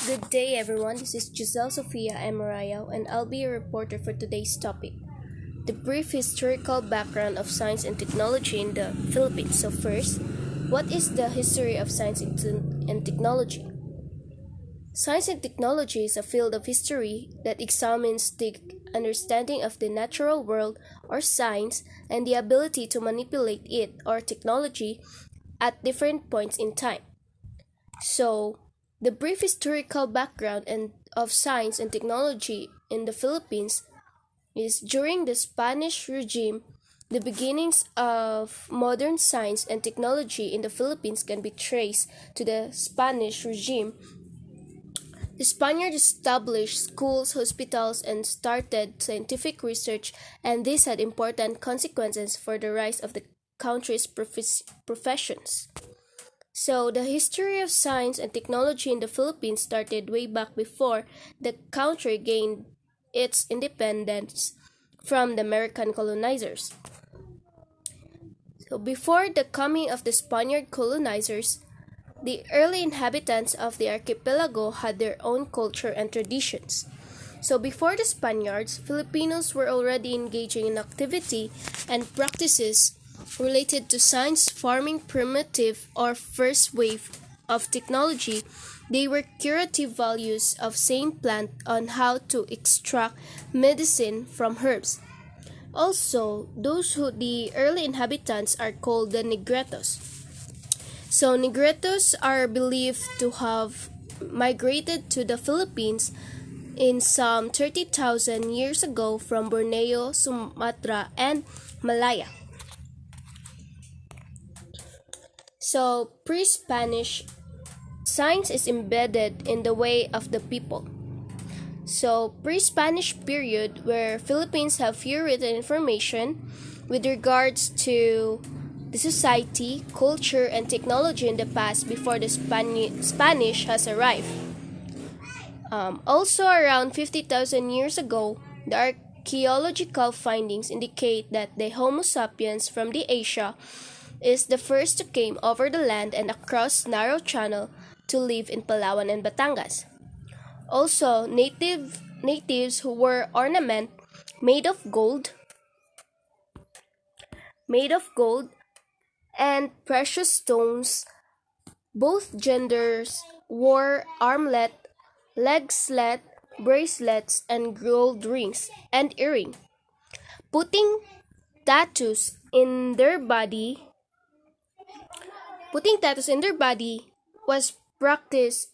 Good day, everyone. This is Giselle Sofia Amarayo, and I'll be a reporter for today's topic, the brief historical background of science and technology in the Philippines. So, first, what is the history of science and technology? Science and technology is a field of history that examines the understanding of the natural world or science and the ability to manipulate it or technology at different points in time. So, the brief historical background of science and technology in the Philippines is during the Spanish regime, the beginnings of modern science and technology in the Philippines can be traced to the Spanish regime. The Spaniards established schools, hospitals, and started scientific research, and this had important consequences for the rise of the country's professions. So, the history of science and technology in the Philippines started way back before the country gained its independence from the American colonizers. So, before the coming of the Spaniard colonizers, the early inhabitants of the archipelago had their own culture and traditions. So, before the Spaniards, Filipinos were already engaging in activity and practices related to science, farming, primitive or first wave of technology. They were curative values of same plant on how to extract medicine from herbs. Also, the early inhabitants are called the Negretos. So Negretos are believed to have migrated to the Philippines in some 30,000 years ago from Borneo, Sumatra, and Malaya. So, pre-Spanish, science is embedded in the way of the people. So, pre-Spanish period where Philippines have few written information with regards to the society, culture, and technology in the past before the Spanish has arrived. Also, around 50,000 years ago, the archaeological findings indicate that the Homo sapiens from the Asia is the first to came over the land and across narrow channel to live in Palawan and Batangas. Also, natives who wore ornament made of gold, made of gold and precious stones. Both genders wore armlet, leg slet, bracelets, and gold rings and earring. Putting tattoos in their body Putting tattoos in their body was practiced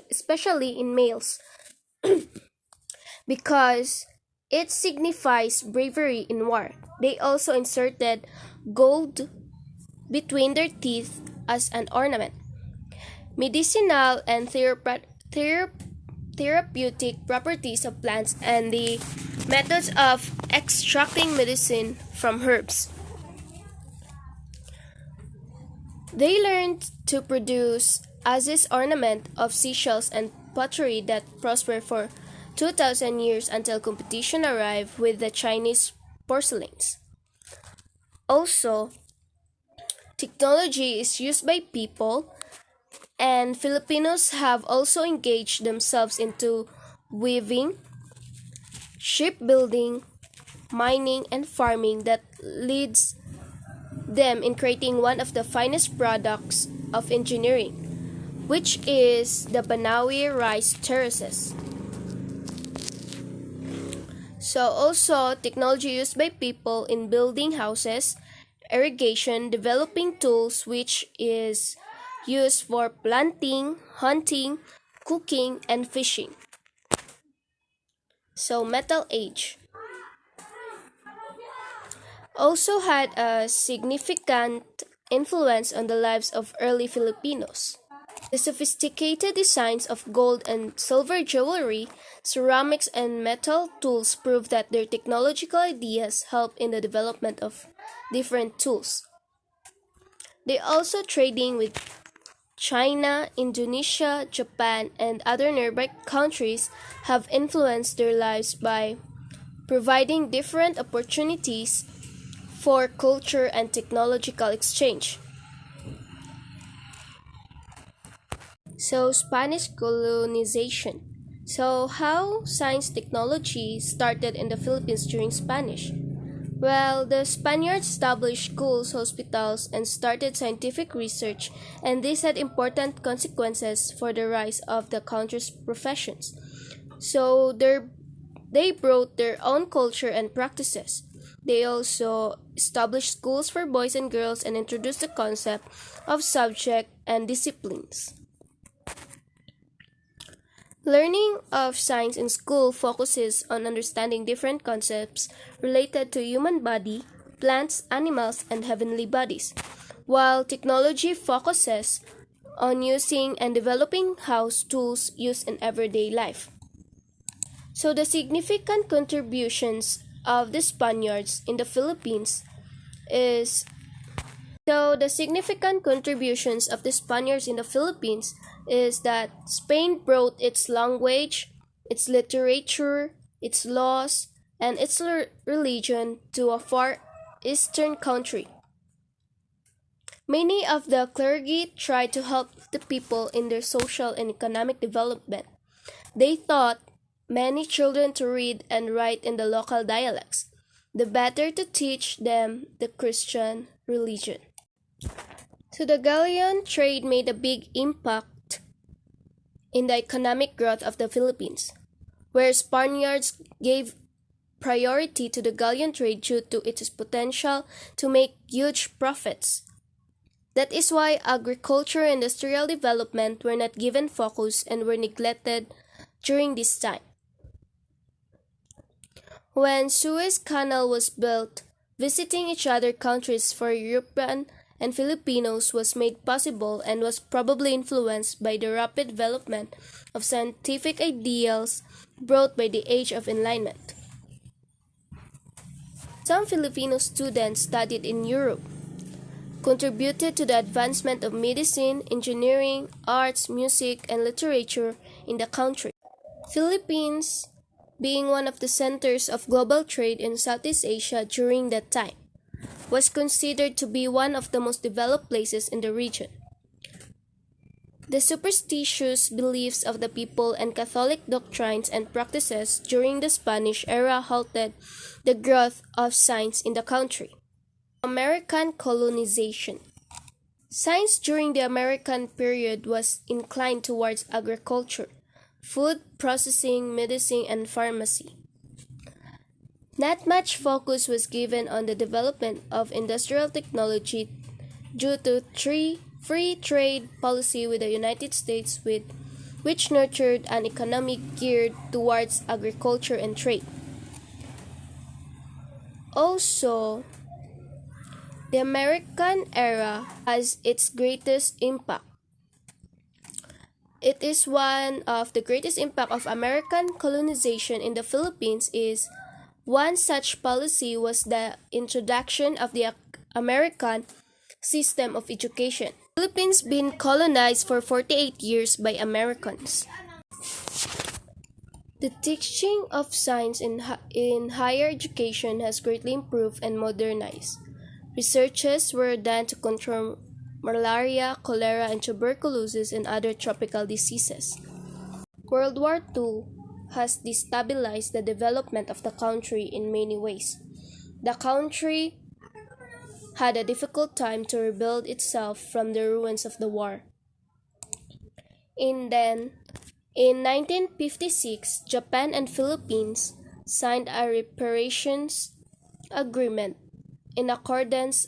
especially in males because it signifies bravery in war. They also inserted gold between their teeth as an ornament. Medicinal and therapeutic properties of plants and the methods of extracting medicine from herbs. They learned to produce Aziz ornament of seashells and pottery that prospered for 2,000 years until competition arrived with the Chinese porcelains. Also, technology is used by people, and Filipinos have also engaged themselves into weaving, shipbuilding, mining, and farming that leads them in creating one of the finest products of engineering, which is the Banawi rice terraces. So also technology used by people in building houses, irrigation, developing tools which is used for planting, hunting, cooking, and fishing. So Metal Age also had a significant influence on the lives of early Filipinos. The sophisticated designs of gold and silver jewelry, ceramics, and metal tools prove that their technological ideas helped in the development of different tools. They also trading with China, Indonesia, Japan, and other nearby countries have influenced their lives by providing different opportunities for culture and technological exchange. So, Spanish colonization. So, how science technology started in the Philippines during Spanish? Well, the Spaniards established schools, hospitals, and started scientific research, and this had important consequences for the rise of the country's professions. So, they brought their own culture and practices. They also established schools for boys and girls and introduced the concept of subject and disciplines. Learning of science in school focuses on understanding different concepts related to human body, plants, animals, and heavenly bodies, while technology focuses on using and developing house tools used in everyday life. So the significant contributions of the Spaniards in the Philippines is the significant contributions of the Spaniards in the Philippines is that Spain brought its language, its literature, its laws, and its religion to a far eastern country. Many of the clergy tried to help the people in their social and economic development. They taught many children to read and write in the local dialects, the better to teach them the Christian religion. So the galleon trade made a big impact in the economic growth of the Philippines, where Spaniards gave priority to the galleon trade due to its potential to make huge profits. That is why agriculture and industrial development were not given focus and were neglected during this time. When Suez Canal was built, visiting each other countries for European and Filipinos was made possible and was probably influenced by the rapid development of scientific ideals brought by the Age of Enlightenment. Some Filipino students studied in Europe, contributed to the advancement of medicine, engineering, arts, music, and literature in the country. Philippines, being one of the centers of global trade in Southeast Asia during that time, was considered to be one of the most developed places in the region. The superstitious beliefs of the people and Catholic doctrines and practices during the Spanish era halted the growth of science in the country. American colonization. Science during the American period was inclined towards agriculture, food processing, medicine, and pharmacy. Not much focus was given on the development of industrial technology due to free trade policy with the United States which nurtured an economy geared towards agriculture and trade. Also, the American era has its greatest impact. It is one of the greatest impact of American colonization in the Philippines is one such policy was the introduction of the American system of education. The Philippines been colonized for 48 years by Americans. The teaching of science in higher education has greatly improved and modernized. Researches were done to control malaria, cholera, and tuberculosis and other tropical diseases. World War II has destabilized the development of the country in many ways. The country had a difficult time to rebuild itself from the ruins of the war. In 1956, Japan and Philippines signed a reparations agreement in accordance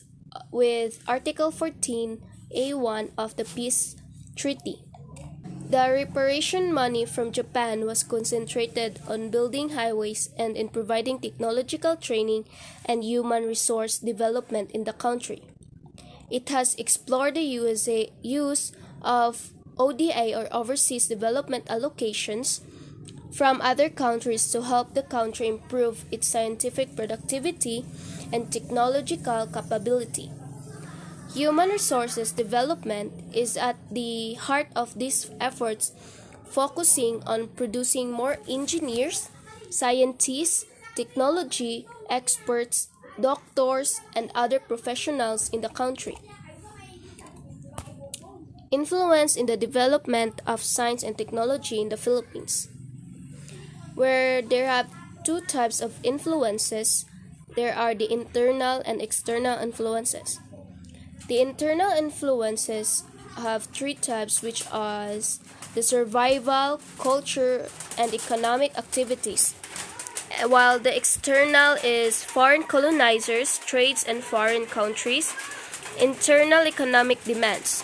with Article 14A1 of the Peace Treaty. The reparation money from Japan was concentrated on building highways and in providing technological training and human resource development in the country. It has explored the use of ODA or Overseas Development Allocations from other countries to help the country improve its scientific productivity and technological capability. Human resources development is at the heart of these efforts, focusing on producing more engineers, scientists, technology experts, doctors, and other professionals in the country. influence in the development of science and technology in the Philippines, where there are two types of influences. There are the internal and external influences. The internal influences have three types, which are the survival, culture, and economic activities, while the external is foreign colonizers, trades, and foreign countries. Internal economic demands.